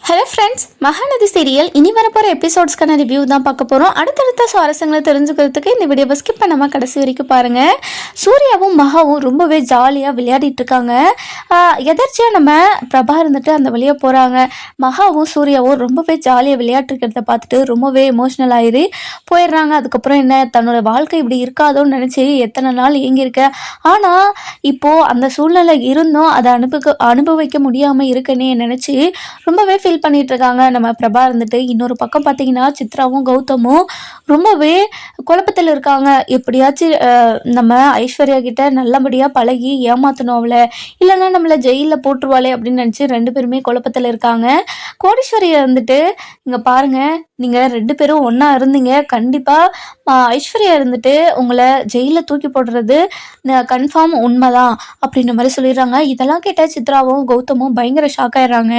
Hello friends, Mahanadi serial இனி வரப்போகிற எபிசோட்ஸ்க்கான review தான் பார்க்க போகிறோம். அடுத்தடுத்த சுவாரஸ்யங்களை தெரிஞ்சுக்கிறதுக்கு இந்த வீடியோவை ஸ்கிப் பண்ணாமல் கடைசி வரைக்கும் பாருங்கள். சூர்யாவும் மகாவும் ரொம்பவே ஜாலியாக விளையாடிட்டு இருக்காங்க. எதர்ச்சியாக நம்ம பிரபா இருந்துட்டு அந்த வழியாக போகிறாங்க. மகாவும் சூர்யாவும் ரொம்பவே ஜாலியாக விளையாட்டுருக்கிறத பார்த்துட்டு ரொம்பவே எமோஷ்னல் ஆயிரு போயிடுறாங்க. அதுக்கப்புறம் என்ன, தன்னோட வாழ்க்கை இப்படி இருக்காதோன்னு நினச்சி எத்தனை நாள் ஏங்கியிருக்கேன், ஆனால் இப்போது அந்த சூழ்நிலை இருந்தும் அதை அனுபவிக்க முடியாமல் இருக்கேனே நினச்சி ரொம்பவே ஃபீல் பண்ணிட்டு இருக்காங்க நம்ம பிரபா இருந்துட்டு. இன்னொரு பக்கம் பார்த்தீங்கன்னா சித்ராவும் கௌதமும் ரொம்பவே குழப்பத்தில் இருக்காங்க. எப்படியாச்சும் நம்ம ஐஸ்வர்யா கிட்ட நல்லபடியாக பழகி ஏமாத்தணும் அவளை, இல்லைன்னா நம்மளை ஜெயிலில் போட்டுருவாளே அப்படின்னு நினச்சி ரெண்டு பேருமே குழப்பத்தில் இருக்காங்க. கோடீஸ்வரியை வந்துட்டு இங்கே பாருங்க, நீங்கள் ரெண்டு பேரும் ஒன்றா இருந்தீங்க, கண்டிப்பாக ஐஸ்வர்யா இருந்துட்டு உங்களை ஜெயிலில் தூக்கி போடுறது கன்ஃபார்ம் உண்மைதான் அப்படின்ற மாதிரி சொல்லிடுறாங்க. இதெல்லாம் கேட்டால் சித்ராவும் கௌதமும் பயங்கர ஷாக் ஆயிடுறாங்க.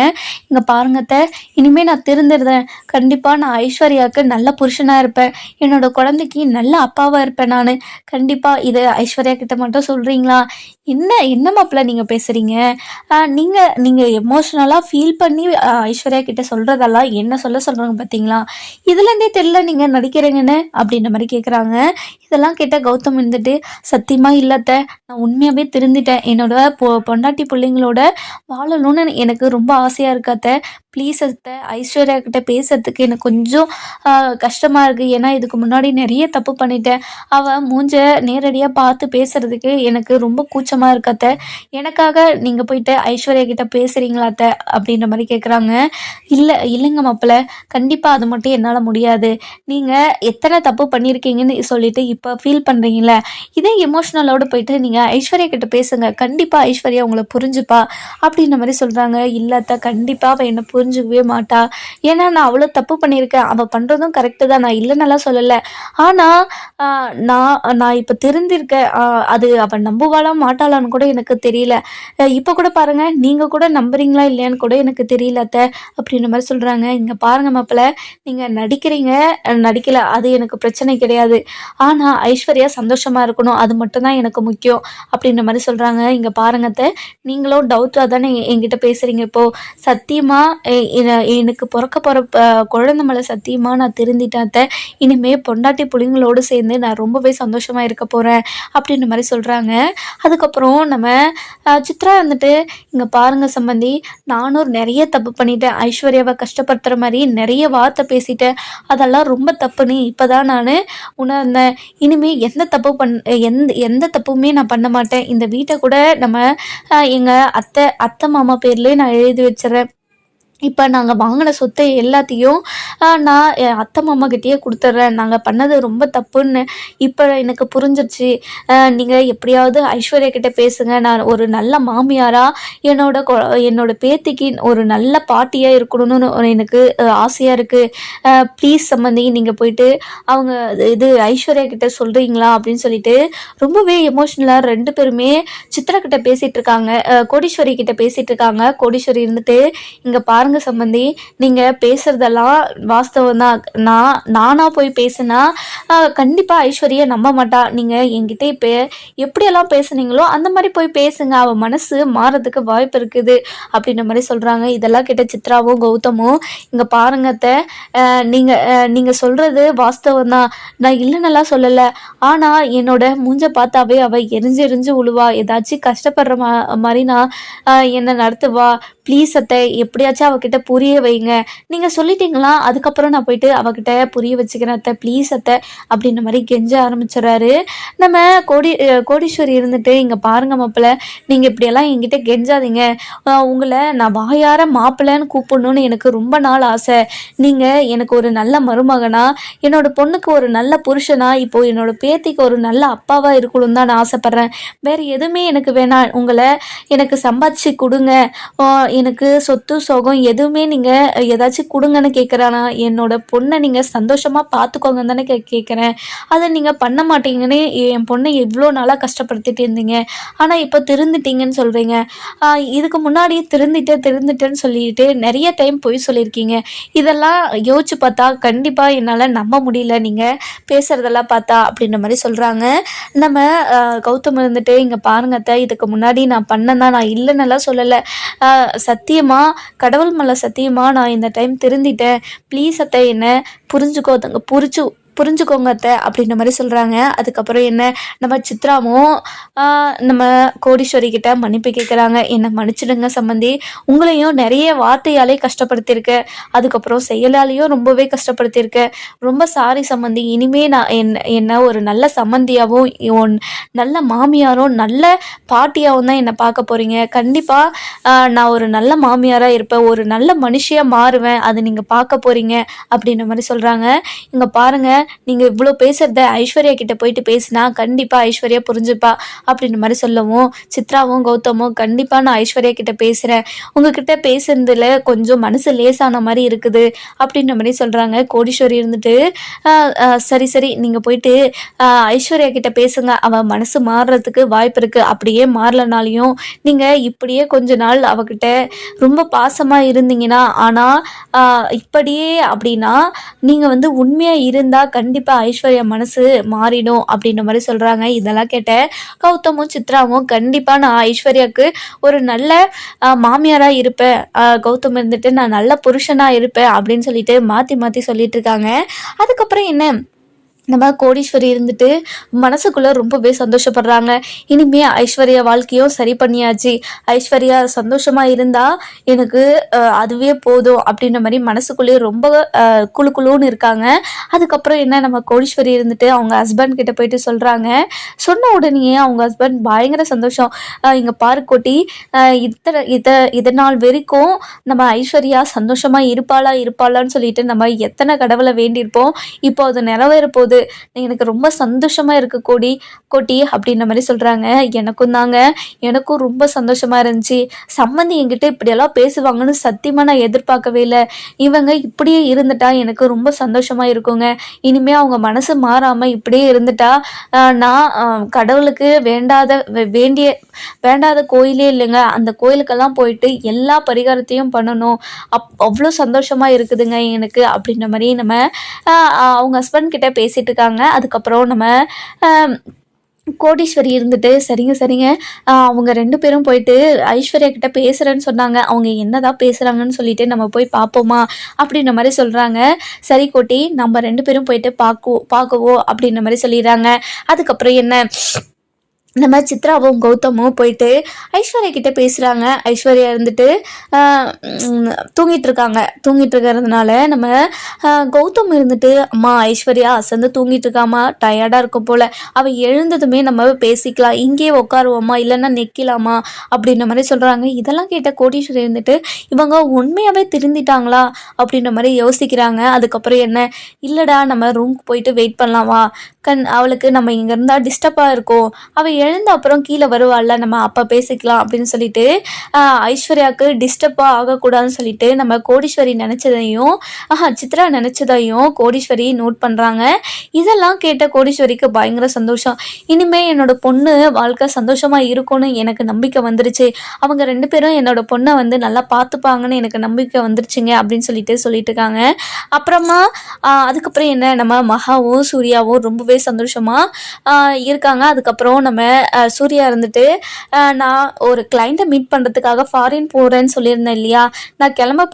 இங்கே பாருங்கத்த, இனிமேல் நான் திருந்துடுறேன், கண்டிப்பாக நான் ஐஸ்வர்யாவுக்கு நல்ல புருஷனாக இருப்பேன், என்னோட குழந்தைக்கு நல்ல அப்பாவாக இருப்பேன் நான், கண்டிப்பாக. இது ஐஸ்வர்யா கிட்ட மட்டும் சொல்கிறீங்களா? என்ன மாப்பிள்ள நீங்கள் பேசுகிறீங்க? நீங்கள் எமோஷ்னலாக ஃபீல் பண்ணி ஐஸ்வர்யா கிட்ட சொல்கிறதெல்லாம் என்ன சொல்கிறாங்க பார்த்தீங்களா? இதுலேருந்தே தெரியல நீங்கள் நடிக்கிறீங்கன்னு அப்படின்ற மாதிரி கேட்குறாங்க. இதெல்லாம் கேட்டால் கௌதம் இருந்துட்டு, சத்தியமாக இல்லத்த, நான் உண்மையாகவே திருந்திட்டேன், என்னோட பொண்டாட்டி பிள்ளைங்களோட வாழணும்னு எனக்கு ரொம்ப ஆசையாக இருக்காத்த, ப்ளீஸ் அத்தை, ஐஸ்வர்யா கிட்ட பேசுறதுக்கு எனக்கு கொஞ்சம் கஷ்டமாக இருக்குது, ஏன்னா இதுக்கு முன்னாடி நிறைய தப்பு பண்ணிட்டேன், அவள் மூஞ்ச நேரடியாக பார்த்து பேசுகிறதுக்கு எனக்கு ரொம்ப கூச்சமாக இருக்காத்த, எனக்காக நீங்கள் போயிட்டு ஐஸ்வர்யா கிட்ட பேசுகிறீங்களாத்த அப்படின்ற மாதிரி கேட்குறாங்க. இல்லைங்க மாப்பிள்ள, கண்டிப்பாக அது மட்டும் என்னால் முடியாது, நீங்கள் எத்தனை தப்பு பண்ணியிருக்கீங்கன்னு சொல்லிட்டு இப்போ ஃபீல் பண்ணுறீங்களே, இதே எமோஷ்னலோடு போயிட்டு நீங்கள் ஐஸ்வர்யா கிட்ட பேசுங்க, கண்டிப்பாக ஐஸ்வர்யா உங்களை புரிஞ்சுப்பா அப்படின்ற மாதிரி சொல்கிறாங்க. இல்லத்த, கண்டிப்பாக அவள் என்னை புரிஞ்சுக்கவே மாட்டா, ஏன்னா நான் அவ்வளோ தப்பு பண்ணியிருக்கேன், அவள் பண்ணுறதும் கரெக்டு தான், நான் இல்லைன்னெல்லாம் சொல்லலை, ஆனால் நான் இப்போ தெரிஞ்சிருக்கேன், அது அவள் நம்புவாளா மாட்டாளான்னு கூட எனக்கு தெரியல, இப்போ கூட பாருங்கள், நீங்கள் கூட நம்புறீங்களா இல்லையான்னு கூட எனக்கு தெரியல அத்தை அப்படின்ற மாதிரி சொல்கிறாங்க. இங்கே பாருங்கள் மாப்பிள்ள, நீங்கள் நடிக்கலை அது எனக்கு பிரச்சனை கிடையாது, ஆனால் ஐஸ்வர்யா சந்தோஷமாக இருக்கணும், அது மட்டும்தான் எனக்கு முக்கியம் அப்படின்ற மாதிரி சொல்கிறாங்க. இங்கே பாருங்கத்த, நீங்களும் டவுட்டாக தானே என்கிட்ட பேசுகிறீங்க, இப்போது சத்தியமாக எனக்கு பிறக்க போகிற குழந்தை மேலே சத்தியமாக நான் திருந்திட்டாத்த, இனிமேல் பொண்டாட்டி புள்ளைங்களோடு சேர்ந்து நான் ரொம்பவே சந்தோஷமாக இருக்க போகிறேன் அப்படின்ற மாதிரி சொல்கிறாங்க. அதுக்கப்புறம் நம்ம சித்ரா வந்துட்டு, இங்கே பாருங்கள் சம்பந்தி, நானும் நிறைய தப்பு பண்ணிட்டேன், ஐஸ்வர்யாவை கஷ்டப்படுத்துகிற மாதிரி நிறைய வார்த்தை பேசிட்டேன், அதெல்லாம் ரொம்ப தப்புன்னு இப்போ தான் நான் உணர்ந்தேன், இனிமேல் எந்த தப்புமே நான் பண்ண மாட்டேன், இந்த வீட்டை கூட நம்ம எங்கள் அத்தை மாமா பேர்லேயே நான் எழுதி வச்சிடறேன், இப்போ நாங்கள் வாங்கின சொத்தை எல்லாத்தையும் நான் என் அத்தை மாமாக்கிட்டேயே கொடுத்துட்றேன், நாங்கள் பண்ணது ரொம்ப தப்புன்னு இப்போ எனக்கு புரிஞ்சிருச்சு, நீங்கள் எப்படியாவது ஐஸ்வர்யா கிட்டே பேசுங்க, நான் ஒரு நல்ல மாமியாராக என்னோட பேத்திக்கு ஒரு நல்ல பாட்டியாக இருக்கணும்னு எனக்கு ஆசையாக இருக்குது, ப்ளீஸ் சம்மந்தி நீங்கள் போயிட்டு அவங்க இது ஐஸ்வர்யா கிட்டே சொல்கிறீங்களா அப்படின்னு சொல்லிட்டு ரொம்பவே எமோஷ்னலாக ரெண்டு பேருமே சித்ரா கிட்ட பேசிகிட்டு இருக்காங்க, கோடீஸ்வரி கிட்ட பேசிகிட்டு இருக்காங்க. கோடீஸ்வரி இருந்துட்டு, இங்கே பாருங்க சம்பந்தி, நீங்கள் பேசுகிறதெல்லாம் வாஸ்தவம் தான், நானாக போய் பேசுனா கண்டிப்பாக ஐஸ்வர்யா நம்ப மாட்டா, நீங்கள் என்கிட்ட இப்போ எப்படியெல்லாம் பேசுனீங்களோ அந்த மாதிரி போய் பேசுங்க, அவள் மனசு மாறதுக்கு வாய்ப்பு இருக்குது அப்படின்ற மாதிரி சொல்கிறாங்க. இதெல்லாம் கேட்ட சித்ராவும் கௌதமும், இங்கே பாருங்கத்த, நீங்கள் சொல்கிறது வாஸ்தவம் தான், நான் இல்லைன்னெல்லாம் சொல்லலை, ஆனால் என்னோட மூஞ்ச பார்த்தாவே அவள் எரிஞ்சு உழுவா, ஏதாச்சும் கஷ்டப்படுற மாதிரி நான் என்னை நடத்துவா, ப்ளீஸ் அத்தை, எப்படியாச்சும் அவகிட்ட புரிய வைங்க, நீங்கள் சொல்லிட்டீங்களா, அதுக்கப்புறம் நான் போயிட்டு அவகிட்ட புரிய வச்சுக்கிறேன் அத்தை, ப்ளீஸ் அத்தை அப்படின்ற மாதிரி கெஞ்ச ஆரம்பிச்சிடறாரு. நம்ம கோடீஸ்வரி இருந்துட்டு, இங்கே பாருங்க மாப்பிள்ள, நீங்கள் இப்படியெல்லாம் என்கிட்ட கெஞ்சாதீங்க, உங்களை நான் வாயார மாப்பிள்ளைன்னு கூப்பிடணுன்னு எனக்கு ரொம்ப நாள் ஆசை, நீங்கள் எனக்கு ஒரு நல்ல மருமகனா, என்னோட பொண்ணுக்கு ஒரு நல்ல புருஷனா, இப்போ என்னோட பேத்திக்கு ஒரு நல்ல அப்பாவாக இருக்கணும் தான் நான் ஆசைப்பட்றேன், வேறு எதுவுமே எனக்கு வேணாம், உங்களை எனக்கு சம்பாதிச்சு கொடுங்க, எனக்கு சொத்து சோகம் எதுவுமே நீங்கள் ஏதாச்சும் கொடுங்கன்னு கேட்குறானா, என்னோட பொண்ணை நீங்கள் சந்தோஷமாக பார்த்துக்கோங்கன்னு தானே கேட்குறேன். அதை நீங்கள் பண்ண மாட்டீங்கன்னு என் பொண்ணை எவ்வளோ நாளாக கஷ்டப்படுத்திட்டு இருந்தீங்க. ஆனால் இப்போ திருந்துட்டீங்கன்னு சொல்கிறீங்க. இதுக்கு முன்னாடி திருந்துட்டேன்னு சொல்லிட்டு நிறைய டைம் பொய் சொல்லியிருக்கீங்க. இதெல்லாம் யோசிச்சு பார்த்தா கண்டிப்பாக என்னால் நம்ப முடியல நீங்கள் பேசுகிறதெல்லாம் பார்த்தா அப்படின்ற மாதிரி சொல்கிறாங்க. நம்ம கௌதம் இருந்துட்டு இங்கே பாருங்க அத்தை, இதுக்கு முன்னாடி நான் பண்ணதான், நான் இல்லைன்னெல்லாம் சொல்லலை. சத்தியமாக கடவுள் மேலே சத்தியமாக நான் இந்த டைம் திருந்திட்டேன். ப்ளீஸ் அத்தை என்ன புரிஞ்சுக்கோங்க அத்தை அப்படின்ற மாதிரி சொல்கிறாங்க. அதுக்கப்புறம் என்ன நம்ம சித்ராவும் நம்ம கோடீஸ்வரி கிட்ட மன்னிப்பு கேட்குறாங்க. என்னை மன்னிச்சிடுங்க சம்மந்தி, உங்களையும் நிறைய வார்த்தையாலே கஷ்டப்படுத்தியிருக்கேன், அதுக்கப்புறம் செயலாலேயும் ரொம்பவே ரொம்ப சாரி சம்மந்தி. இனிமே நான் என்ன ஒரு நல்ல சம்மந்தியாகவும் நல்ல மாமியாரும் நல்ல பாட்டியாகவும் தான் என்னை பார்க்க போகிறீங்க. கண்டிப்பாக நான் ஒரு நல்ல மாமியாராக இருப்பேன், ஒரு நல்ல மனுஷியாக மாறுவேன், அது நீங்கள் பார்க்க போகிறீங்க அப்படின்ற மாதிரி சொல்கிறாங்க. இங்கே பாருங்கள், நீங்கள் இவ்வளோ பேசுகிறத ஐஸ்வர்யா கிட்ட போயிட்டு பேசினா கண்டிப்பாக ஐஸ்வர்யா புரிஞ்சுப்பா அப்படின்ற மாதிரி சொல்லவும், சித்ராவும் கௌதமும் கண்டிப்பாக நான் ஐஸ்வர்யா கிட்ட பேசுகிறேன், உங்ககிட்ட பேசுறதுல கொஞ்சம் மனசு லேசான மாதிரி இருக்குது அப்படின்ற மாதிரி சொல்கிறாங்க. கோடீஸ்வரி இருந்துட்டு சரி நீங்கள் போயிட்டு ஐஸ்வர்யா கிட்ட பேசுங்க, அவள் மனசு மாறுறதுக்கு வாய்ப்பு இருக்குது. அப்படியே மாறலனாலையும் நீங்கள் இப்படியே கொஞ்ச நாள் அவகிட்ட ரொம்ப பாசமாக இருந்தீங்கன்னா, ஆனால் இப்படியே அப்படின்னா நீங்கள் உண்மையாக இருந்தால் கண்டிப்பாக ஐஸ்வர்யா மனசு மாறிடும் அப்படின்ற மாதிரி சொல்கிறாங்க. இதெல்லாம் கேட்ட கௌதமும் சித்ராவும் கண்டிப்பாக நான் ஐஸ்வர்யாவுக்கு ஒரு நல்ல மாமியாராக இருப்பேன், கௌதம் இருந்துட்டு நான் நல்ல புருஷனாக இருப்பேன் அப்படின்னு சொல்லிட்டு மாற்றி சொல்லிட்டு இருக்காங்க. அதுக்கப்புறம் என்ன, நம்ம கோடீஸ்வரி இருந்துட்டு மனசுக்குள்ளே ரொம்பவே சந்தோஷப்படுறாங்க. இனிமே ஐஸ்வர்யா வாழ்க்கையும் சரி பண்ணியாச்சு, ஐஸ்வர்யா சந்தோஷமாக இருந்தால் எனக்கு அதுவே போதும் அப்படின்ற மாதிரி மனசுக்குள்ளேயே ரொம்ப குழுன்னு இருக்காங்க. அதுக்கப்புறம் என்ன, நம்ம கோடீஸ்வரி இருந்துட்டு அவங்க ஹஸ்பண்ட் கிட்ட போயிட்டு சொல்கிறாங்க. சொன்ன உடனே அவங்க ஹஸ்பண்ட் பயங்கர சந்தோஷம். இங்கே பாரு கோட்டி, இதனால் வரைக்கும் நம்ம ஐஸ்வர்யா சந்தோஷமாக இருப்பாளான்னு சொல்லிட்டு நம்ம எத்தனை கடவுளை வேண்டியிருப்போம், இப்போ அது நிறைவேற போகுது, எனக்கு ரொம்ப சந்தோஷமா இருக்கு கோட்டி அப்படின்ற மாதிரி சொல்றாங்க. எனக்கும் ரொம்ப சந்தோஷமா இருந்துச்சு. சம்மந்தி என்கிட்ட இப்படியெல்லாம் பேசுவாங்கன்னு சத்தியமா நான் எதிர்பார்க்கவே இல்லை. இவங்க இப்படியே இருந்துட்டா எனக்கு ரொம்ப சந்தோஷமா இருக்குங்க. இனிமே அவங்க மனசு மாறாம இப்படியே இருந்துட்டா நான் கடவுளுக்கு வேண்டாத கோயிலே இல்லைங்க, அந்த கோயிலுக்கெல்லாம் போயிட்டு எல்லா பரிகாரத்தையும் பண்ணணும், அவ்வளோ சந்தோஷமா இருக்குதுங்க எனக்கு அப்படின்ற மாதிரி நம்ம அவங்க ஹஸ்பண்ட் கிட்ட பேசிட்டு இருக்காங்க. அதுக்கப்புறம் நம்ம கோடீஸ்வரி இருந்துட்டு சரிங்க அவங்க 2 பேரும் போயிட்டு ஐஸ்வர்யா கிட்ட பேசுகிறேன்னு சொன்னாங்க, அவங்க என்னதான் பேசுகிறாங்கன்னு சொல்லிட்டு நம்ம போய் பார்ப்போமா அப்படின்ற மாதிரி சொல்கிறாங்க. சரி கோட்டி, நம்ம 2 பேரும் போயிட்டு பார்க்குவோம் அப்படின்ற மாதிரி சொல்லிடுறாங்க. அதுக்கப்புறம் என்ன, நம்ம சித்ராவும் கௌதமும் போயிட்டு ஐஸ்வர்யா கிட்ட பேசுகிறாங்க. ஐஸ்வர்யா இருந்துட்டு தூங்கிட்டு இருக்கிறதுனால நம்ம கௌதம் இருந்துட்டு, அம்மா ஐஸ்வர்யா அசந்து தூங்கிட்டு இருக்காமா, டயர்டாக இருக்கும் போல், அவள் எழுந்ததுமே நம்ம பேசிக்கலாம், இங்கேயே உட்காருவோம்மா இல்லைன்னா நிற்கலாமா அப்படின்ற மாதிரி சொல்கிறாங்க. இதெல்லாம் கேட்ட கோடீஸ்வரி இருந்துட்டு, இவங்க உண்மையாகவே திருந்திட்டாங்களா அப்படின்ற மாதிரி யோசிக்கிறாங்க. அதுக்கப்புறம் என்ன, இல்லைடா நம்ம ரூமுக்கு போயிட்டு வெயிட் பண்ணலாமா, அவளுக்கு நம்ம இங்கே இருந்தால் டிஸ்டர்பாக இருக்கும், அவள் எழுந்த அப்புறம் கீழே வருவாள்ல, நம்ம அப்போ பேசிக்கலாம் அப்படின்னு சொல்லிட்டு ஐஸ்வர்யாவுக்கு டிஸ்டர்பாக ஆகக்கூடாதுன்னு சொல்லிட்டு நம்ம கோடீஸ்வரி நினச்சதையும் சித்ரா நினச்சதையும் கோடீஸ்வரி நோட் பண்ணுறாங்க. இதெல்லாம் கேட்ட கோடீஸ்வரிக்கு பயங்கர சந்தோஷம். இனிமேல் என்னோட பொண்ணு வாழ்க்கை சந்தோஷமாக இருக்கும்னு எனக்கு நம்பிக்கை வந்துருச்சு, அவங்க 2 பேரும் என்னோட பொண்ணை நல்லா பார்த்துப்பாங்கன்னு எனக்கு நம்பிக்கை வந்துருச்சுங்க அப்படின்னு சொல்லிட்டு இருக்காங்க. அப்புறமா அதுக்கப்புறம் என்ன, நம்ம மகாவும் சூர்யாவும் ரொம்பவே சந்தோஷமாக இருக்காங்க. அதுக்கப்புறம் நம்ம சூர்யா இருந்துட்டு, நான் ஒரு கிளைண்ட்டை மீட் பண்ணுறதுக்காக ஃபாரின் போகிறேன்னு சொல்லியிருந்தேன் இல்லையா, நான் கிளம்ப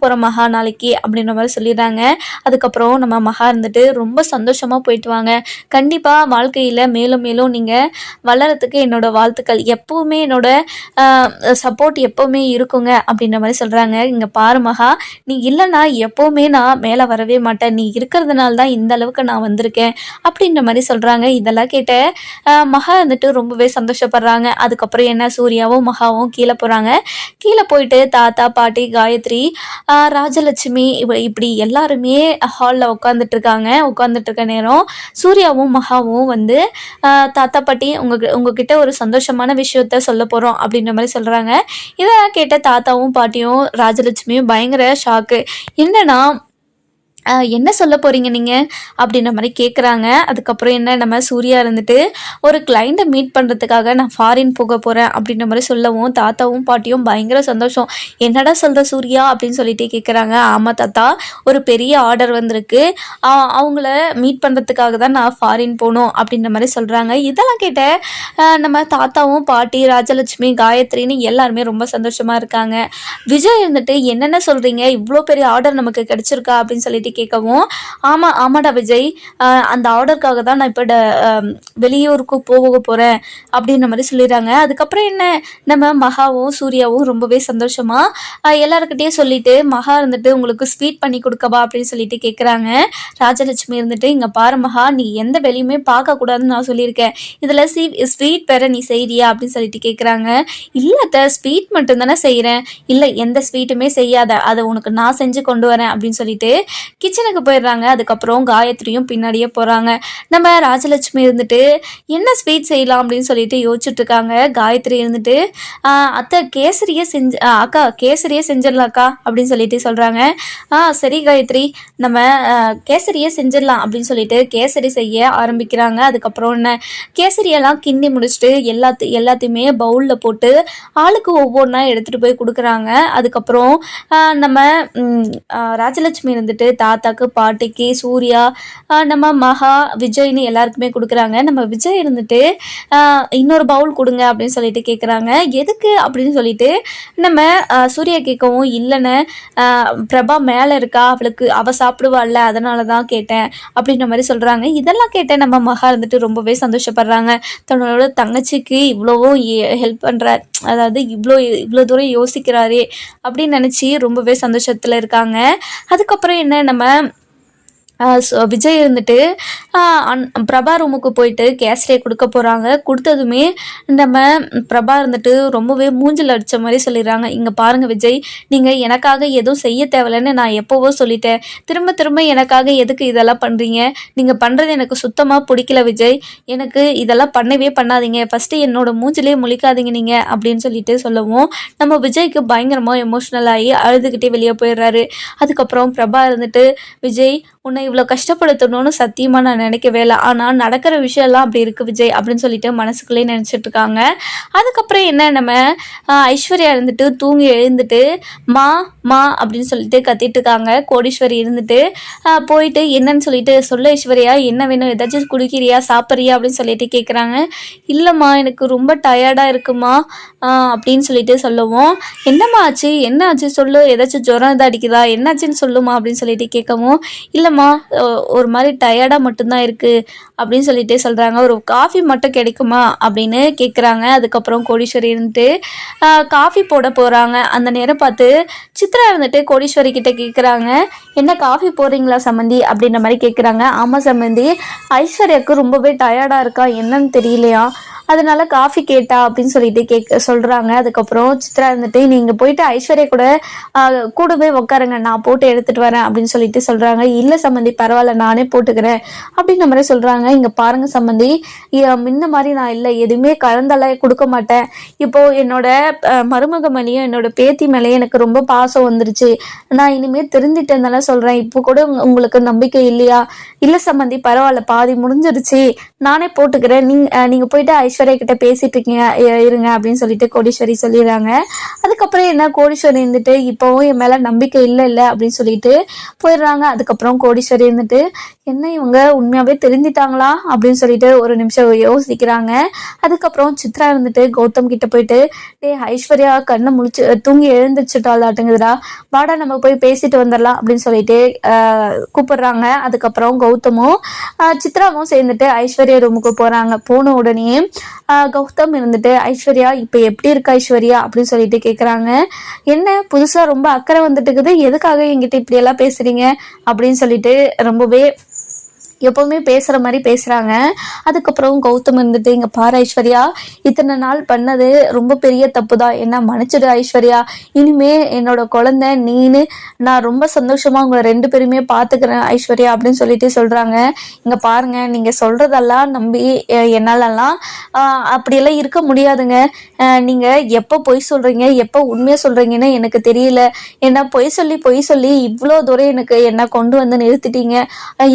போகிறேன் மகா நாளைக்கு அப்படின்ற மாதிரி சொல்லிடுறாங்க. அதுக்கப்புறம் நம்ம மகா இருந்துட்டு, ரொம்ப சந்தோஷமாக போயிட்டு வாங்க, கண்டிப்பாக வாழ்க்கையில் மேலும் மேலும் நீங்கள் வளரத்துக்கு என்னோடய வாழ்த்துக்கள், எப்போவுமே என்னோட சப்போர்ட் எப்போவுமே இருக்குங்க அப்படின்ற மாதிரி சொல்கிறாங்க. இங்கே பாரு மகா, நீ இல்லைன்னா எப்போவுமே நான் மேலே வரவே மாட்டேன், நீ இருக்கிறதுனால தான் இந்த அளவுக்கு நான் வந்திருக்கேன் அப்படின்ற மாதிரி சொல்கிறாங்க. இதெல்லாம் கேட்ட மகா வந்துட்டு ரொம்பவே சந்தோஷப்படுறாங்க. அதுக்கப்புறம் என்ன, சூர்யாவும் மகாவும் கீழே போகிறாங்க. கீழே போயிட்டு தாத்தா பாட்டி காயத்ரி ராஜலட்சுமி இப்படி எல்லாருமே ஹாலில் உட்காந்துட்டு இருக்க நேரம் சூர்யாவும் மகாவும் தாத்தா பாட்டி உங்ககிட்ட ஒரு சந்தோஷமான விஷயத்த சொல்ல போகிறோம் அப்படின்ற மாதிரி சொல்கிறாங்க. இதை கேட்ட தாத்தாவும் பாட்டியும் ராஜலட்சுமியும் பயங்கர ஷாக்கு. என்னன்னா என்ன சொல்ல போகிறீங்க நீங்கள் அப்படின்ற மாதிரி கேட்குறாங்க. அதுக்கப்புறம் என்ன நம்ம சூர்யா இருந்துட்டு ஒரு கிளைண்ட்டை மீட் பண்ணுறதுக்காக நான் ஃபாரின் போக போகிறேன் அப்படின்ற மாதிரி சொல்லவும் தாத்தாவும் பாட்டியும் பயங்கர சந்தோஷம். என்னடா சொல்கிற சூர்யா அப்படின்னு சொல்லிட்டு கேட்குறாங்க. ஆமாம் தாத்தா, ஒரு பெரிய ஆர்டர் வந்திருக்கு, அவங்கள மீட் பண்ணுறதுக்காக தான் நான் ஃபாரின் போகணும் அப்படின்ற மாதிரி சொல்கிறாங்க. இதெல்லாம் கேட்ட நம்ம தாத்தாவும் பாட்டி ராஜலட்சுமி காயத்ரின்னு எல்லாருமே ரொம்ப சந்தோஷமாக இருக்காங்க. விஜய் இருந்துட்டு என்னென்ன சொல்கிறீங்க, இவ்வளோ பெரிய ஆர்டர் நமக்கு கிடச்சிருக்கா அப்படின்னு சொல்லிட்டு கேட்கவும், ஆமாடா விஜய், அந்த ஆர்டருக்காக தான் நான் இப்போ வெளியூருக்கு போக போகிறேன் அப்படின்ற மாதிரி சொல்லிடுறாங்க. அதுக்கப்புறம் என்ன நம்ம மகாவும் சூர்யாவும் ரொம்பவே சந்தோஷமாக எல்லாருக்கிட்டேயும் சொல்லிட்டு மகா இருந்துட்டு உங்களுக்கு ஸ்வீட் பண்ணி கொடுக்கவா அப்படின்னு சொல்லிட்டு கேட்குறாங்க. ராஜலட்சுமி இருந்துட்டு இங்கே பாரு மகா, நீ எந்த வெளியுமே பார்க்கக்கூடாதுன்னு நான் சொல்லியிருக்கேன், இதில் ஸ்வீட் வேற நீ செய்கிறியா அப்படின்னு சொல்லிட்டு கேட்குறாங்க. இல்லைத்த, ஸ்வீட் மட்டும் தானே செய்கிறேன், இல்லை எந்த ஸ்வீட்டுமே செய்யாத, அதை உனக்கு நான் செஞ்சு கொண்டு வரேன் அப்படின்னு சொல்லிட்டு கிச்சனுக்கு போயிடுறாங்க. அதுக்கப்புறம் காயத்ரியும் பின்னாடியே போகிறாங்க. நம்ம ராஜலட்சுமி இருந்துட்டு என்ன ஸ்வீட் செய்யலாம் அப்படின்னு சொல்லிட்டு யோசிச்சுட்டு இருக்காங்க. காயத்ரி இருந்துட்டு அத்தை கேசரியே அக்கா கேசரியே செஞ்சிடலாம்க்கா அப்படின்னு சொல்லிட்டு சொல்கிறாங்க. சரி காயத்ரி, நம்ம கேசரியே செஞ்சிடலாம் அப்படின்னு சொல்லிட்டு கேசரி செய்ய ஆரம்பிக்கிறாங்க. அதுக்கப்புறம் என்ன கேசரியெல்லாம் கிண்டி முடிச்சுட்டு எல்லாத்தையுமே பவுலில் போட்டு ஆளுக்கு ஒவ்வொன்றா எடுத்துகிட்டு போய் கொடுக்குறாங்க. அதுக்கப்புறம் நம்ம ராஜலட்சுமி இருந்துட்டு தாத்தாக்கு பாட்டிக்கு சூர்யா நம்ம மகா விஜய்னு எல்லாருக்குமே கொடுக்குறாங்க. நம்ம விஜய் இருந்துட்டு இன்னொரு பவுல் கொடுங்க அப்படின்னு சொல்லிட்டு கேட்குறாங்க. எதுக்கு அப்படின்னு சொல்லிட்டு நம்ம சூர்யா கேட்கவும், இல்லைன்னு பிரபா மேலே இருக்கா, அவள் சாப்பிடுவாள்ல, அதனால தான் கேட்டேன் அப்படின்ற மாதிரி சொல்கிறாங்க. இதெல்லாம் கேட்டேன் நம்ம மகா இருந்துட்டு ரொம்பவே சந்தோஷப்படுறாங்க. தன்னோட தங்கச்சிக்கு இவ்வளவோ ஹெல்ப் பண்ணுறார், அதாவது இவ்வளோ தூரம் யோசிக்கிறாரே அப்படின்னு நினச்சி ரொம்பவே சந்தோஷத்தில் இருக்காங்க. அதுக்கப்புறம் என்ன நம்ம விஜய் இருந்துட்டு பிரபா ரூமுக்கு போயிட்டு கேசரியை கொடுக்க போகிறாங்க. கொடுத்ததுமே நம்ம பிரபா இருந்துட்டு ரொம்பவே மூஞ்சில் அடித்த மாதிரி சொல்லிடுறாங்க. இங்கே பாருங்கள் விஜய், நீங்கள் எனக்காக எதுவும் செய்ய தேவையில்லைன்னு நான் எப்போவோ சொல்லிட்டேன், திரும்ப திரும்ப எனக்காக எதுக்கு இதெல்லாம் பண்ணுறீங்க, நீங்கள் பண்ணுறது எனக்கு சுத்தமாக பிடிக்கல விஜய், எனக்கு இதெல்லாம் பண்ணவே பண்ணாதீங்க, ஃபஸ்ட்டு என்னோட மூஞ்சிலே முழிக்காதீங்க நீங்கள் அப்படின்னு சொல்லிட்டு சொல்லவும் நம்ம விஜய்க்கு பயங்கரமாக எமோஷ்னல் ஆகி அழுதுகிட்டே வெளியே போயிடுறாரு. அதுக்கப்புறம் பிரபா இருந்துட்டு, விஜய் உன்னை இவ்வளோ கஷ்டப்படுத்தணும்னு சத்தியமாக நான் நினைக்கவே இல்லை, ஆனால் நடக்கிற விஷயம்லாம் அப்படி இருக்குது விஜய் அப்படின்னு சொல்லிட்டு மனசுக்குள்ளே நினச்சிட்டு இருக்காங்க. அதுக்கப்புறம் என்ன நம்ம ஐஸ்வர்யா இருந்துட்டு தூங்கி எழுந்துட்டு மா மா அப்படின்னு சொல்லிட்டு கத்திட்டு இருக்காங்க. கோடீஸ்வரி இருந்துட்டு போயிட்டு என்னன்னு சொல்லிட்டு சொல்ல, ஐஸ்வர்யா என்ன வேணும், ஏதாச்சும் குடிக்கிறியா சாப்பிட்றியா அப்படின்னு சொல்லிட்டு கேட்குறாங்க. இல்லைம்மா எனக்கு ரொம்ப டயர்டாக இருக்குமா அப்படின்னு சொல்லிட்டு சொல்லவும், என்னம்மா ஆச்சு, என்ன ஆச்சு சொல்லு, ஏதாச்சும் ஜுரம் எதாவது அடிக்குதா, என்னாச்சுன்னு சொல்லுமா அப்படின்னு சொல்லிட்டு கேட்கவும், இல்லைம்மா ஒரு மாதிரி டயர்டாக மட்டும்தான் இருக்குது அப்படின்னு சொல்லிட்டு சொல்கிறாங்க. ஒரு காஃபி மட்டும் கிடைக்குமா அப்படின்னு கேட்குறாங்க. அதுக்கப்புறம் கோடீஸ்வரி இருந்துட்டு காஃபி போட போகிறாங்க. அந்த நேரம் பார்த்து சித்ரா இருந்துட்டு கோடீஸ்வரி கிட்டே கேட்குறாங்க, என்ன காஃபி போடுறீங்களா சம்மந்தி அப்படின்ற மாதிரி கேட்குறாங்க. ஆமாம் சம்மந்தி, ஐஸ்வர்யாவுக்கு ரொம்பவே டயர்டாக இருக்கா, என்னன்னு தெரியலையா, அதனால காஃபி கேட்டா அப்படின்னு சொல்லிட்டு சொல்கிறாங்க. அதுக்கப்புறம் சித்ரா இருந்துட்டு நீங்கள் போயிட்டு ஐஸ்வர்யா கூடவே உட்காருங்க, நான் போட்டு எடுத்துகிட்டு வரேன் அப்படின்னு சொல்லிட்டு சொல்கிறாங்க. இல்லை சம்மந்தி பரவாயில்ல, நானே போட்டுக்கிறேன் அப்படின்ற மாதிரி சொல்கிறாங்க. இங்கே பாருங்கள் சம்மந்தி, முன்ன மாதிரி நான் இல்லை, எதுவுமே கலந்தெல்லாம் கொடுக்க மாட்டேன், இப்போது என்னோட மருமக மேலேயும் என்னோட பேத்தி மேலேயும் எனக்கு ரொம்ப பாசம் வந்துருச்சு, நான் இனிமேல் திருந்திட்டேன்னு சொல்கிறேன், இப்போ கூட உங்களுக்கு நம்பிக்கை இல்லையா? இல்லை சம்மந்தி பரவாயில்ல, பாதி முடிஞ்சிருச்சு, நானே போட்டுக்கிறேன், நீங்கள் போயிட்டு ஐஸ்வர்யா கிட்ட பேசிட்டு இருக்கீங்க இருங்க அப்படின்னு சொல்லிட்டு கோடீஸ்வரி சொல்லிடுறாங்க. அதுக்கப்புறம் என்ன கோடீஸ்வரி இருந்துட்டு இப்போவும் என் மேலே நம்பிக்கை இல்லை அப்படின்னு சொல்லிட்டு போயிடுறாங்க. அதுக்கப்புறம் கோடீஸ்வரி இருந்துட்டு என்ன இவங்க உண்மையாகவே தெரிஞ்சிட்டாங்களா அப்படின்னு சொல்லிட்டு ஒரு நிமிஷம் யோசிக்கிறாங்க. அதுக்கப்புறம் சித்ரா இருந்துட்டு கௌதம் கிட்ட போயிட்டு, ஐஸ்வர்யா கண்ணை முழிச்சு தூங்கி எழுந்துச்சுட்டாளாட்டுங்குதுடா, வாடா நம்ம போய் பேசிட்டு வந்துடலாம் அப்படின்னு சொல்லிட்டு கூப்பிடுறாங்க. அதுக்கப்புறம் கௌதமும் சித்ராவும் சேர்ந்துட்டு ஐஸ்வர்யா ரூமுக்கு போகிறாங்க. போன உடனே கௌதம் இருந்துட்டு, ஐஸ்வர்யா இப்போ எப்படி இருக்கா ஐஸ்வர்யா அப்படின்னு சொல்லிட்டு கேட்குறாங்க. என்ன புதுசாக ரொம்ப அக்கறை வந்துட்டுக்குது, எதுக்காக என்கிட்ட இப்படியெல்லாம் பேசுகிறீங்க அப்படின்னு சொல்லிட்டு ரொம்பவே எப்போவுமே பேசுகிற மாதிரி பேசுகிறாங்க. அதுக்கப்புறம் கௌதம் இருந்துட்டு, இங்கே பாரு ஐஸ்வர்யா, இத்தனை நாள் பண்ணது ரொம்ப பெரிய தப்பு தான், என்ன மன்னிச்சிடு ஐஸ்வர்யா, இனிமே என்னோட குழந்தை நீனு, நான் ரொம்ப சந்தோஷமாக உங்களை 2 பேருமே பார்த்துக்கிறேன் ஐஸ்வர்யா அப்படின்னு சொல்லிட்டு சொல்கிறாங்க. இங்கே பாருங்கள், நீங்கள் சொல்கிறதெல்லாம் நம்பி என்னாலலாம் அப்படியெல்லாம் இருக்க முடியாதுங்க. நீங்கள் எப்போ பொய் சொல்கிறீங்க, எப்போ உண்மையாக சொல்கிறீங்கன்னு எனக்கு தெரியல. ஏன்னா பொய் சொல்லி இவ்வளோ தூரம் என்னை கொண்டு வந்து நிறுத்திட்டீங்க,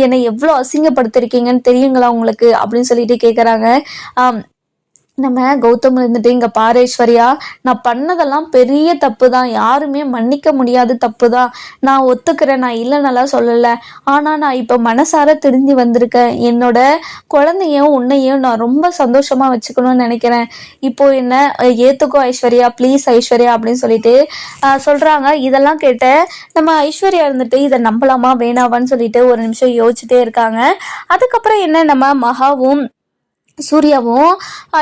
என்னை எவ்வளோ அசிங்கப்படுத்திருக்கீங்கன்னு தெரியுங்களா உங்களுக்கு அப்படின்னு சொல்லிட்டு கேட்குறாங்க. நம்ம கௌதம் இருந்துட்டு, இங்கே பாரு ஐஸ்வர்யா, நான் பண்ணதெல்லாம் பெரிய தப்பு தான், யாருமே மன்னிக்க முடியாத தப்பு தான், நான் ஒத்துக்கிறேன், நான் இல்லைன்னெல்லாம் சொல்லலை. ஆனால் நான் இப்போ மனசார திருந்தி வந்திருக்கேன். என்னோட குழந்தையும் உன்னையும் நான் ரொம்ப சந்தோஷமாக வச்சுக்கணும்னு நினைக்கிறேன். இப்போ என்ன ஏற்றுக்கோ ஐஸ்வர்யா, ப்ளீஸ் ஐஸ்வர்யா அப்படின்னு சொல்லிட்டு சொல்கிறாங்க. இதெல்லாம் கேட்ட நம்ம ஐஸ்வர்யா இருந்துட்டு, இதை நம்பலாமா வேணாவான்னு சொல்லிட்டு ஒரு நிமிஷம் யோசிச்சுட்டே இருக்காங்க. அதுக்கப்புறம் என்ன, நம்ம மகாவும் சூர்யாவும்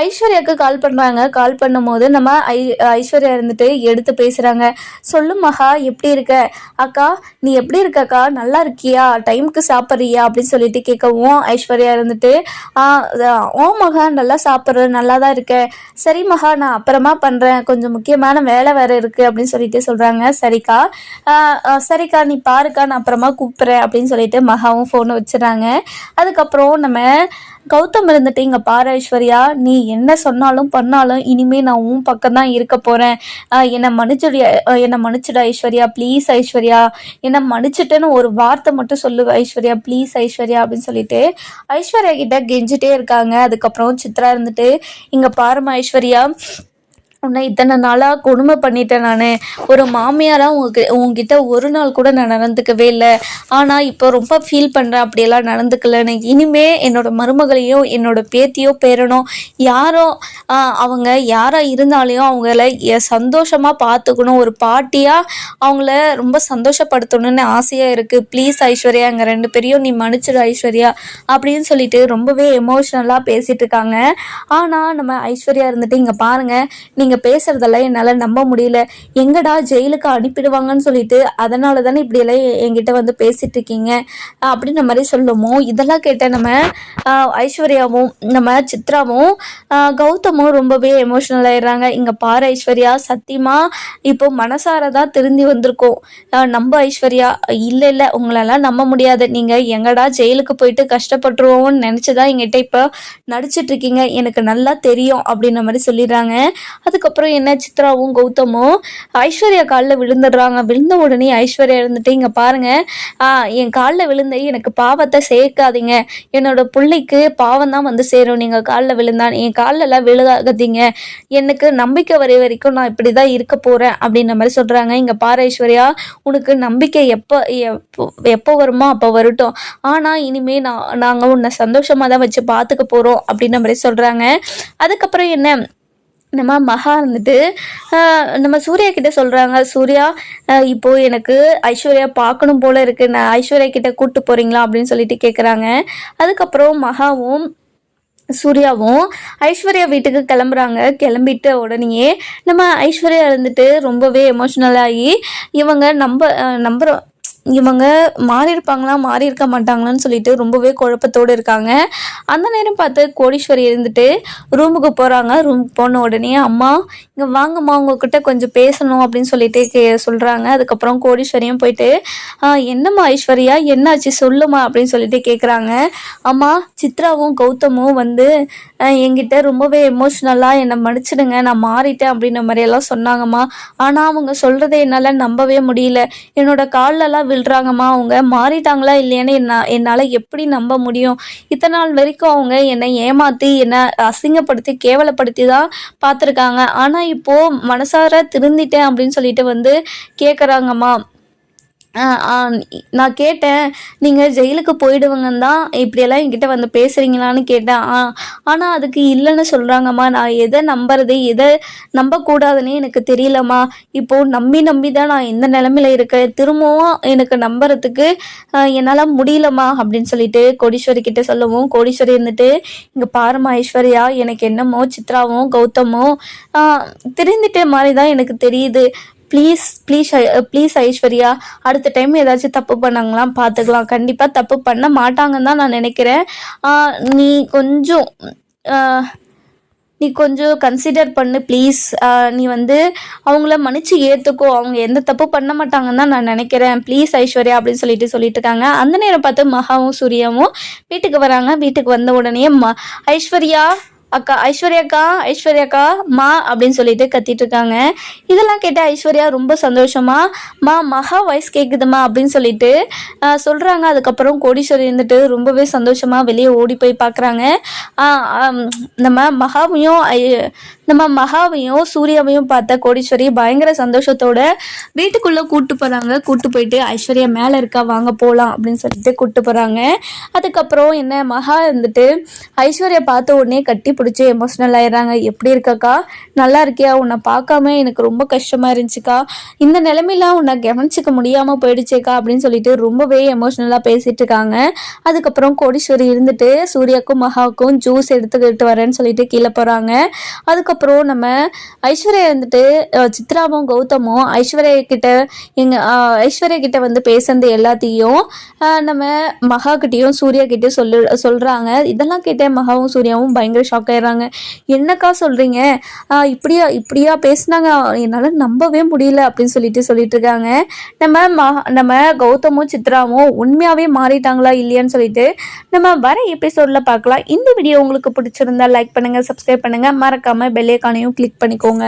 ஐஸ்வர்யாவுக்கு கால் பண்ணுறாங்க. கால் பண்ணும்போது நம்ம ஐஸ்வர்யா இருந்துட்டு எடுத்து பேசுகிறாங்க. சொல்லு மகா, எப்படி இருக்க? அக்கா நீ எப்படி இருக்கக்கா, நல்லா இருக்கியா, டைமுக்கு சாப்பிட்றியா அப்படின்னு சொல்லிட்டு கேட்கவும், ஐஸ்வர்யா இருந்துட்டு ஓ மகா நல்லா சாப்பிட்றேன், நல்லா தான் இருக்கேன், சரி மகா நான் அப்புறமா பண்ணுறேன், கொஞ்சம் முக்கியமான வேலை வேறு இருக்குது அப்படின்னு சொல்லிட்டு சொல்கிறாங்க. சரிக்கா நீ பாருக்கா, நான் அப்புறமா கூப்பிட்றேன் அப்படின்னு சொல்லிட்டு மகாவும் ஃபோனை வச்சுறாங்க. அதுக்கப்புறம் நம்ம கௌதம் இருந்துட்டு, இங்கே பாரு ஐஸ்வர்யா, நீ என்ன சொன்னாலும் பண்ணாலும் இனிமே நான் உன் பக்கம் தான் இருக்க போகிறேன், என்னை மன்னிச்சிடு ஐஸ்வர்யா, ப்ளீஸ் ஐஸ்வர்யா, என்னை மன்னிச்சிட்டுன்னு ஒரு வார்த்தை மட்டும் சொல்லு ஐஸ்வர்யா, ப்ளீஸ் ஐஸ்வர்யா அப்படின்னு சொல்லிட்டு ஐஸ்வர்யா கிட்ட கெஞ்சிட்டே இருக்காங்க. அதுக்கப்புறம் சித்ரா இருந்துட்டு, இங்கே பாருமா ஐஸ்வர்யா, உன்னை இத்தனை நாளாக கொடுமை பண்ணிட்டேன், நான் ஒரு மாமியாராக உங்ககிட்ட ஒரு நாள் கூட நான் நடந்துக்கவே இல்லை, ஆனால் இப்போ ரொம்ப ஃபீல் பண்ணுறேன் அப்படியெல்லாம் நடந்துக்கலன்னு. இனிமே என்னோடய மருமகளையும் என்னோடய பேத்தியோ பேரனோ யாரோ அவங்க யாராக இருந்தாலையும் அவங்கள சந்தோஷமாக பார்த்துக்கணும், ஒரு பாட்டியாக அவங்கள ரொம்ப சந்தோஷப்படுத்தணும்னு ஆசையாக இருக்குது, ப்ளீஸ் ஐஸ்வர்யா எங்கள் 2 பேரையும் நீ மன்னிச்சிடு ஐஸ்வர்யா அப்படின்னு சொல்லிட்டு ரொம்பவே எமோஷ்னலாக பேசிகிட்டு இருக்காங்க. ஆனால் நம்ம ஐஸ்வர்யா இருந்துட்டு, இங்கே பாருங்கள், நீங்கள் பேசுறதெல்லாம் என்னால் நம்ப முடியல, எங்கடா ஜெயிலுக்கு அனுப்பிடுவாங்கன்னு சொல்லிட்டு அதனால தானே இப்படியெல்லாம் என்கிட்ட வந்து பேசிட்டு இருக்கீங்க அப்படின்ற மாதிரி சொல்லுமோ. இதெல்லாம் கேட்ட நம்ம ஐஸ்வர்யாவும் நம்ம சித்ராவும் கௌதமும் ரொம்பவே எமோஷனல் ஆயிடுறாங்க. இங்கே பாரு ஐஸ்வர்யா, சத்தியமா இப்போ மனசார தான் திருந்தி வந்திருக்கோம், நம்ப ஐஸ்வர்யா, இல்லை உங்களெல்லாம் நம்ப முடியாது, நீங்கள் எங்கடா ஜெயிலுக்கு போயிட்டு கஷ்டப்பட்டுருவோம்னு நினச்சிதான் எங்கிட்ட இப்போ நடிச்சிட்டு இருக்கீங்க, எனக்கு நல்லா தெரியும் அப்படின்ற மாதிரி சொல்லிடுறாங்க. அதுக்கப்புறம் என்ன, சித்ராவும் கௌதமும் ஐஸ்வர்யா காலில் விழுந்துடுறாங்க. விழுந்த உடனே ஐஸ்வர்யா இருந்துட்டு, இங்கே பாருங்கள், என் காலில் விழுந்த எனக்கு பாவத்தை சேர்க்காதீங்க, என்னோட பிள்ளைக்கு பாவம் தான் வந்து சேரும், நீங்கள் காலில் விழுந்தான் என் காலிலெல்லாம் விழுகாதீங்க, எனக்கு நம்பிக்கை வரை வரைக்கும் நான் இப்படி தான் இருக்க போகிறேன் அப்படின்ற மாதிரி சொல்கிறாங்க. இங்கே பாரு ஐஸ்வர்யா, உனக்கு நம்பிக்கை எப்போ வருமோ அப்போ வரட்டும், ஆனால் இனிமேல் நாங்கள் உன்னை சந்தோஷமாக தான் வச்சு பார்த்துக்க போகிறோம் அப்படின்ற மாதிரி சொல்கிறாங்க. அதுக்கப்புறம் என்ன, நம்ம மகா இருந்துட்டு நம்ம சூர்யா கிட்ட சொல்கிறாங்க. சூர்யா, இப்போது எனக்கு ஐஸ்வர்யா பார்க்கணும் போல் இருக்குது, நான் ஐஸ்வர்யா கிட்ட கூப்பிட்டு போகிறீங்களா அப்படின்னு சொல்லிட்டு கேட்குறாங்க. அதுக்கப்புறம் மகாவும் சூர்யாவும் ஐஸ்வர்யா வீட்டுக்கு கிளம்புறாங்க. கிளம்பிட்ட உடனேயே நம்ம ஐஸ்வர்யா இருந்துட்டு ரொம்பவே எமோஷ்னலாகி இவங்க இவங்க மாறி இருக்க மாட்டாங்களான்னு சொல்லிட்டு ரொம்பவே குழப்பத்தோடு இருக்காங்க. அந்த நேரம் பார்த்து கோடீஸ்வரி இருந்துட்டு ரூமுக்கு போகிறாங்க. ரூமுக்கு போன உடனே, அம்மா இங்கே வாங்கம்மா, உங்ககிட்ட கொஞ்சம் பேசணும் அப்படின்னு சொல்லிட்டு சொல்கிறாங்க. அதுக்கப்புறம் கோடீஸ்வரியும் போயிட்டு, என்னம்மா ஐஸ்வர்யா, என்னாச்சு சொல்லுமா அப்படின்னு சொல்லிட்டு கேட்குறாங்க. அம்மா, சித்ராவும் கௌதமும் வந்து என்கிட்ட ரொம்பவே எமோஷ்னலாக என்னை மன்னிச்சிடுங்க, நான் மாறிட்டேன் அப்படின்ற மாதிரியெல்லாம் சொன்னாங்கம்மா, ஆனால் அவங்க சொல்கிறத என்னால் நம்பவே முடியல, என்னோட கால்லெல்லாம் விழுறாங்கம்மா, அவங்க மாறிட்டாங்களா இல்லையான்னு என்னால் எப்படி நம்ப முடியும், இத்தனை நாள் வரைக்கும் அவங்க என்னை ஏமாற்றி என்னை அசிங்கப்படுத்தி கேவலப்படுத்தி தான் பார்த்துருக்காங்க, ஆனால் இப்போது மனசார திருந்திட்டேன் அப்படின்னு சொல்லிட்டு வந்து கேட்குறாங்கம்மா. நான் கேட்டேன், நீங்கள் ஜெயிலுக்கு போயிடுவங்கன்னு தான் இப்படியெல்லாம் என்கிட்ட வந்து பேசுகிறீங்களான்னு கேட்டேன், ஆனால் அதுக்கு இல்லைன்னு சொல்கிறாங்கம்மா, நான் எதை நம்புறது எதை நம்பக்கூடாதுன்னு எனக்கு தெரியலம்மா, இப்போது நம்பி தான் நான் இந்த நிலமையில இருக்கேன், திரும்பவும் எனக்கு நம்புறதுக்கு என்னால் முடியலம்மா அப்படின்னு சொல்லிட்டு கோடீஸ்வரி கிட்ட சொல்லவும், கோடீஸ்வரி இருந்துட்டு, இங்கே பாருமா ஐஸ்வர்யா, எனக்கு என்னமோ சித்ராவும் கௌதமும் திருந்திட்ட மாதிரி தான் எனக்கு தெரியுது, ப்ளீஸ் ப்ளீஸ் ப்ளீஸ் ஐஸ்வர்யா, அடுத்த டைம் ஏதாச்சும் தப்பு பண்ணாங்களாம் பார்த்துக்கலாம். கண்டிப்பாக தப்பு பண்ண மாட்டாங்கன்னு தான் நான் நினைக்கிறேன். நீ கொஞ்சம் நீ கொஞ்சம் கன்சிடர் பண்ணு ப்ளீஸ். நீ வந்து அவங்கள மன்னிச்சு ஏற்றுக்கோ. அவங்க எந்த தப்பு பண்ண மாட்டாங்கன்னு தான் நான் நினைக்கிறேன். ப்ளீஸ் ஐஸ்வர்யா அப்படின்னு சொல்லிட்டு இருக்காங்க. அந்த நேரம் பார்த்து மகாவும் சூர்யாவும் வீட்டுக்கு வராங்க. வீட்டுக்கு வந்த உடனே ஐஸ்வர்யா அக்கா, ஐஸ்வர்யாக்கா மா அப்படின்னு சொல்லிட்டு கத்திட்டு இருக்காங்க. இதெல்லாம் கேட்ட ஐஸ்வர்யா ரொம்ப சந்தோஷமா மகா வாய்ஸ் கேட்குதுமா அப்படின்னு சொல்லிட்டு சொல்கிறாங்க. அதுக்கப்புறம் கோடீஸ்வரி இருந்துட்டு ரொம்பவே சந்தோஷமாக வெளியே ஓடி போய் பார்க்குறாங்க. நம்ம மகாவையும் சூர்யாவையும் பார்த்த கோடீஸ்வரி பயங்கர சந்தோஷத்தோட வீட்டுக்குள்ளே கூப்பிட்டு போகிறாங்க. கூப்பிட்டு போயிட்டு ஐஸ்வர்யா மேலே இருக்கா, வாங்க போகலாம் அப்படின்னு சொல்லிட்டு கூப்பிட்டு போகிறாங்க. அதுக்கப்புறம் என்ன மகா இருந்துட்டு ஐஸ்வர்யா பார்த்த உடனே கட்டி பிடிச்சி எமோஷ்னல் ஆயிடுறாங்க. எப்படி இருக்காக்கா, நல்லா இருக்கியா, உன்னை பார்க்காம எனக்கு ரொம்ப கஷ்டமாக இருந்துச்சுக்கா, இந்த நிலைமையெல்லாம் உன்னை கவனிச்சிக்க முடியாமல் போயிடுச்சேக்கா அப்படின்னு சொல்லிட்டு ரொம்பவே எமோஷ்னலாக பேசிகிட்டு இருக்காங்க. அதுக்கப்புறம் கோடீஸ்வரி இருந்துட்டு சூர்யாவுக்கும் மகாவுக்கும் ஜூஸ் எடுத்துக்கிட்டு வரேன்னு சொல்லிட்டு கீழே போகிறாங்க. அதுக்கப்புறம் நம்ம ஐஸ்வர்யா இருந்துட்டு சித்ராவும் கௌதமும் ஐஸ்வர்யா கிட்ட வந்து பேசுறது எல்லாத்தையும் நம்ம மகா கிட்டேயும் சூர்யா கிட்டேயும் சொல்கிறாங்க. இதெல்லாம் கேட்ட மகாவும் சூர்யாவும் பயங்கர ஷாக் ஆயிடுறாங்க. என்னக்கா சொல்கிறீங்க, இப்படியா பேசுனாங்க, என்னால் நம்பவே முடியல அப்படின்னு சொல்லிட்டு இருக்காங்க. நம்ம கௌதமும் சித்ராவும் உண்மையாகவே மாறிட்டாங்களா இல்லையான்னு சொல்லிட்டு நம்ம வர எபிசோடில் பார்க்கலாம். இந்த வீடியோ உங்களுக்கு பிடிச்சிருந்தா லைக் பண்ணுங்கள், சப்ஸ்கிரைப் பண்ணுங்கள், மறக்காமல் பெல் ஐகானையும் கிளிக் பண்ணிக்கோங்க.